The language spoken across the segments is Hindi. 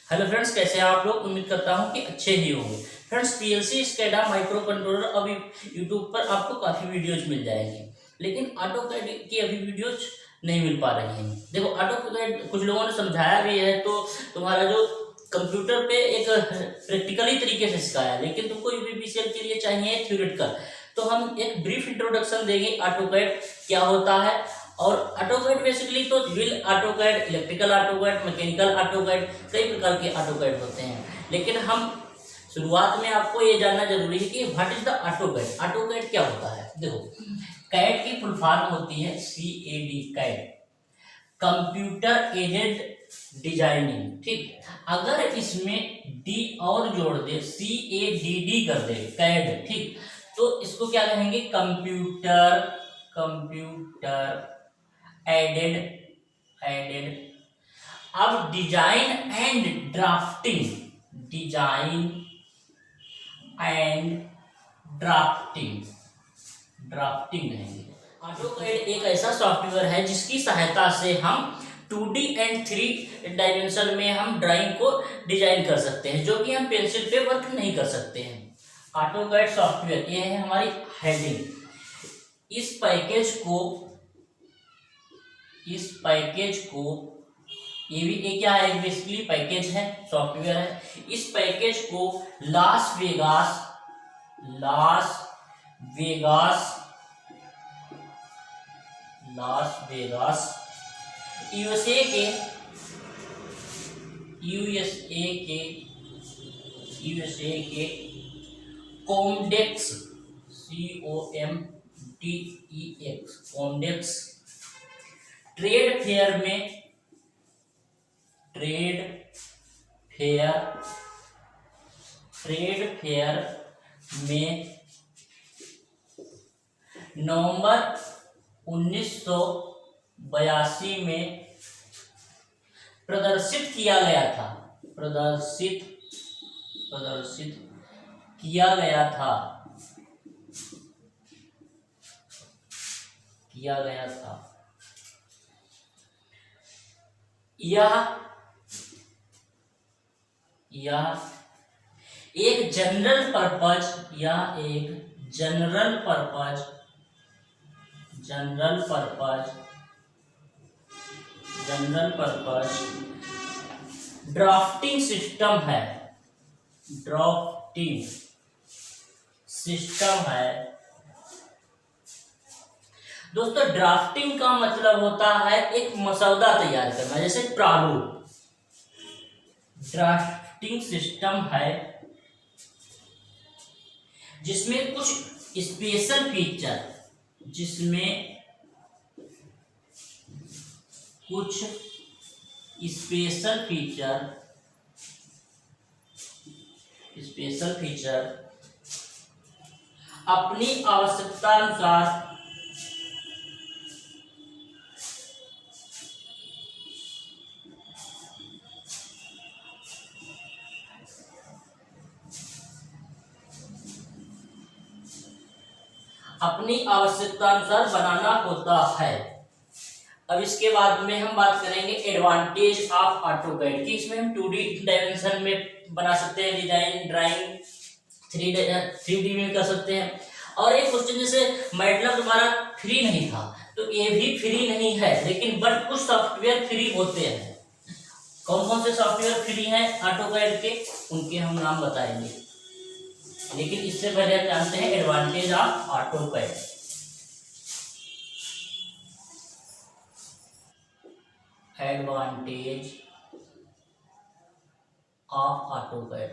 हेलो फ्रेंड्स, कैसे हैं आप लोग। उम्मीद करता हूं कि अच्छे ही होंगे। फ्रेंड्स, पीएलसी स्केडा माइक्रो कंट्रोलर अभी यूट्यूब पर आपको काफ़ी वीडियोज मिल जाएंगी, लेकिन ऑटो कैड की अभी वीडियोज नहीं मिल पा रही हैं। देखो, ऑटो कैड कुछ लोगों ने समझाया भी है, तो तुम्हारा जो कंप्यूटर पे एक प्रैक्टिकली तरीके से सिखाया है, लेकिन तुमको यूपीपीसीएल के लिए चाहिए थ्योरेटिकल। तो हम एक ब्रीफ इंट्रोडक्शन देंगे ऑटो कैड क्या होता है। और ऑटोकैड बेसिकली तो wheel AutoCAD, electrical AutoCAD, mechanical AutoCAD, कई प्रकार के ऑटोकैड होते हैं। लेकिन हम शुरुआत में आपको ये जानना जरूरी है कि what is the AutoCAD. AutoCAD क्या होता है। देखो, कैड की फुल फॉर्म होती है CAD, CAD, computer aided designing. ठीक, अगर इसमें डी और जोड़ दे, CADD कर दे, कैड, ठीक, तो इसको क्या कहेंगे, कंप्यूटर एडेड एडेड। अब design and drafting, design and drafting, drafting रहेंगे। ऑटोकैड एक ऐसा सॉफ्टवेयर है जिसकी सहायता से हम 2D एंड 3 डायमेंशन में हम ड्राइंग को डिजाइन कर सकते हैं, जो कि हम पेंसिल पे वर्क नहीं कर सकते हैं। ऑटोकैड सॉफ्टवेयर, ये है हमारी हेडिंग। इस पैकेज को ये भी एक क्या है, बेसिकली पैकेज है, सॉफ्टवेयर है। इस पैकेज को लास वेगास यूएसए के कॉमडेक्स, कॉमडेक्स ट्रेड फेयर में नवंबर 1982 में प्रदर्शित किया गया था। किया गया था। यह एक जनरल पर्पज ड्राफ्टिंग सिस्टम है। दोस्तों, ड्राफ्टिंग का मतलब होता है एक मसौदा तैयार करना, जैसे प्रारूप। ड्राफ्टिंग सिस्टम है जिसमें कुछ स्पेशल फीचर अपनी आवश्यकता अनुसार बनाना होता है। अब इसके बाद में हम बात करेंगे एडवांटेज ऑफ ऑटोकैड की। इसमें हम 2D डायमेंशन में बना सकते हैं डिजाइन, ड्राइंग 3D में कर सकते हैं। और एक क्वेश्चन, जैसे मैटलब तुम्हारा फ्री नहीं था, तो ये भी फ्री नहीं है, लेकिन बट कुछ सॉफ्टवेयर फ्री होते हैं। कौन कौन से सॉफ्टवेयर फ्री हैं ऑटोकैड के, उनके हम नाम बताएंगे। लेकिन इससे पहले हम जानते हैं advantage of AutoCAD. Advantage of AutoCAD.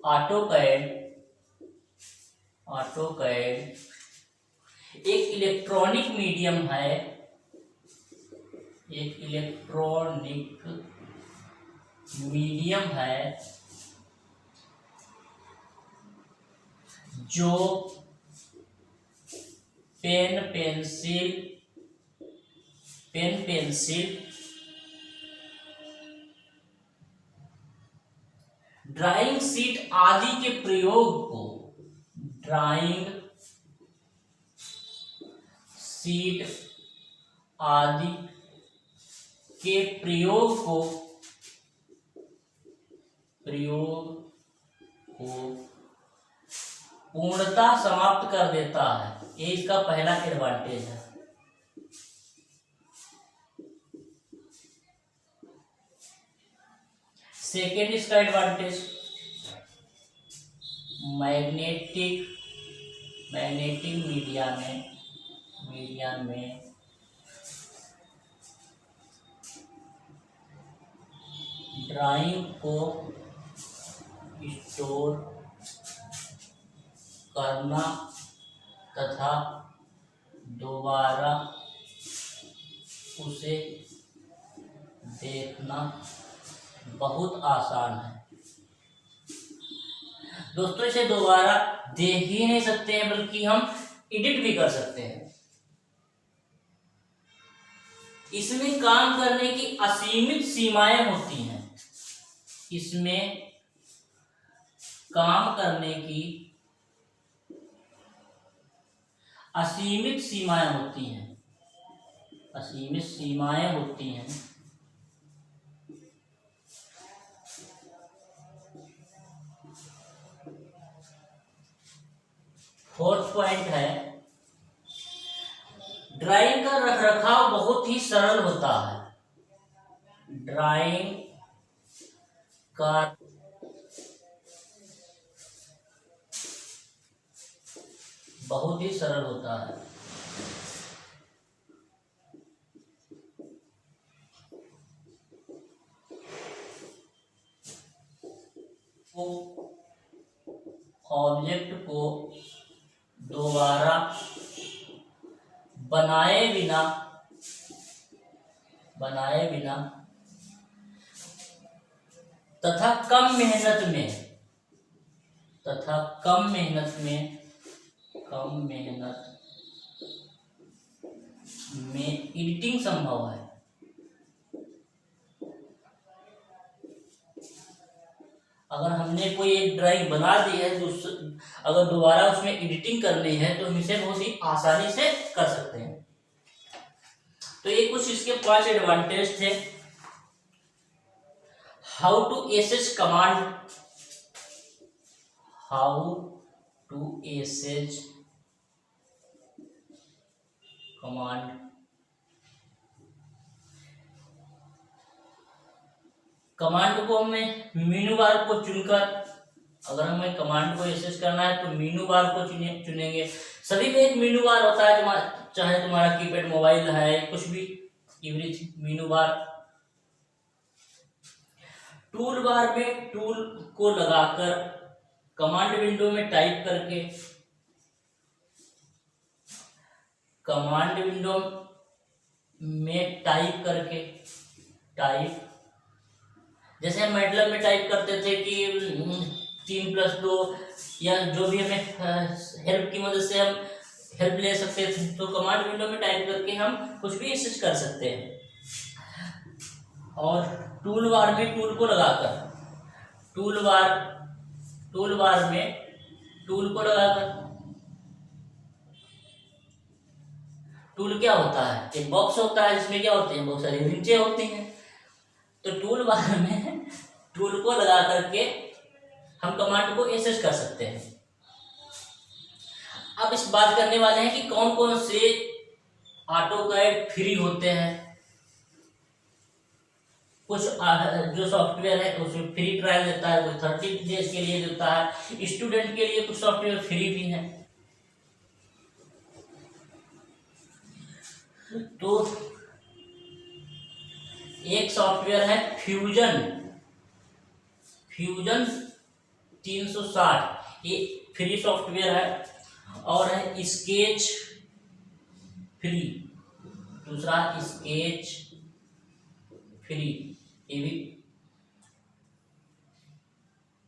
AutoCAD एक इलेक्ट्रॉनिक मीडियम है, जो पेन पेंसिल ड्राइंग शीट आदि के प्रयोग को ड्राइंग शीट आदि के प्रयोग को पूर्णतः समाप्त कर देता है। ये इसका पहला एडवांटेज है। सेकेंड इसका एडवांटेज, मैग्नेटिक मीडिया में ड्राइंग को स्टोर करना तथा दोबारा उसे देखना बहुत आसान है। दोस्तों, इसे दोबारा देख ही नहीं सकते हैं, बल्कि हम एडिट भी कर सकते हैं। इसमें काम करने की असीमित सीमाएं होती हैं। इसमें काम करने की असीमित सीमाएं होती हैं। फोर्थ पॉइंट है, ड्राइंग का रखरखाव बहुत ही सरल होता है। ड्राइंग का बहुत ही सरल होता है। ऑब्जेक्ट को दोबारा बनाए बिना तथा कम मेहनत में एडिटिंग संभव है। अगर हमने कोई एक ड्राइंग बना दी है तो अगर दोबारा उसमें एडिटिंग करनी है तो हम इसे बहुत ही आसानी से कर सकते हैं। तो ये कुछ इसके 5 एडवांटेज थे। How to access command. Command को हमें मेनू बार को चुनकर, अगर हमें कमांड को एक्सेस करना है तो मेनू बार को चुनेंगे। सभी में एक मेनू बार होता है, चाहे तुम्हारा कीपैड मोबाइल है, कुछ भी, एवरीथिंग मेनू बार। टूल बार में टूल को लगाकर कमांड विंडो में टाइप करके, जैसे हम मैटलब में टाइप करते थे कि 3+2 या जो भी हमें हेल्प की मदद से हम हेल्प ले सकते थे, तो कमांड विंडो में टाइप करके हम कुछ भी एक्सेस कर सकते हैं। और टूल बार में टूल को लगाकर, टूल बार में टूल को लगाकर, टूल क्या होता है? एक बॉक्स होता है जिसमें क्या होते हैं, बहुत सारी रिंचे होती हैं। तो टूल बार में टूल को लगा करके हम कमांड को एक्सेस कर सकते हैं। अब इस बात करने वाले हैं कि कौन कौन से ऑटोकैड फ्री होते हैं। कुछ जो सॉफ्टवेयर है उसमें फ्री ट्रायल देता है, कोई 30 डेज के लिए देता है। स्टूडेंट के लिए कुछ सॉफ्टवेयर फ्री भी है। तो एक सॉफ्टवेयर है फ्यूजन 360, ये फ्री सॉफ्टवेयर है। और है स्केच फ्री, दूसरा स्केच फ्री, ये भी।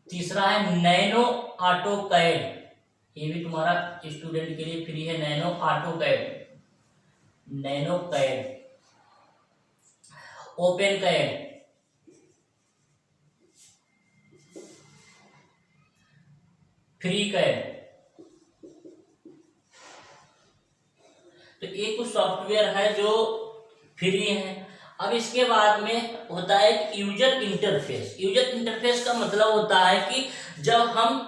तीसरा है नैनो ऑटोकैड, ये भी तुम्हारा स्टूडेंट के लिए फ्री है। Nano AutoCAD, OpenCAD, FreeCAD. तो ये कुछ सॉफ्टवेयर है जो फ्री है। अब इसके बाद में होता है यूजर इंटरफेस। यूजर इंटरफेस का मतलब होता है कि जब हम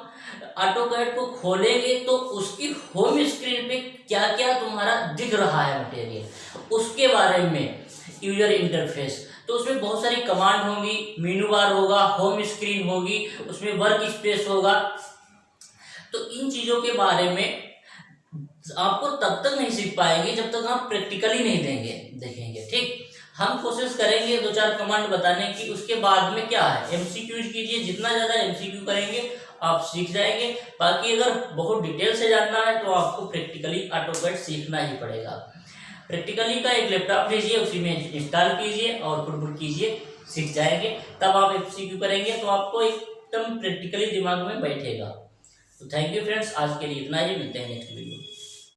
ऑटोकैड को खोलेंगे तो उसकी होम स्क्रीन पे क्या क्या तुम्हारा दिख रहा है मटेरियल, उसके बारे में यूजर इंटरफेस। तो उसमें बहुत सारी कमांड होंगी, मेनू बार होगा, होम स्क्रीन होगी, उसमें वर्क स्पेस होगा। तो इन चीजों के बारे में आपको तब तक नहीं सीख पाएंगे जब तक आप प्रैक्टिकली नहीं देखेंगे। ठीक, हम कोशिश करेंगे 2-4 कमांड बताने की, उसके बाद में क्या है एमसीक्यूज कीजिए, जितना ज्यादा एमसीक्यू करेंगे आप सीख जाएंगे। बाकी अगर बहुत डिटेल से जानना है तो आपको प्रैक्टिकली ऑटोकैड सीखना ही पड़ेगा। प्रैक्टिकली का एक लैपटॉप लीजिए, उसी में इंस्टॉल कीजिए और फुटबुट कीजिए, सीख जाएंगे। तब आप एमसीक्यू करेंगे तो आपको एकदम प्रैक्टिकली दिमाग में बैठेगा। तो थैंक यू फ्रेंड्स, आज के लिए इतना ही, मिलते हैं नेक्स्ट वीडियो।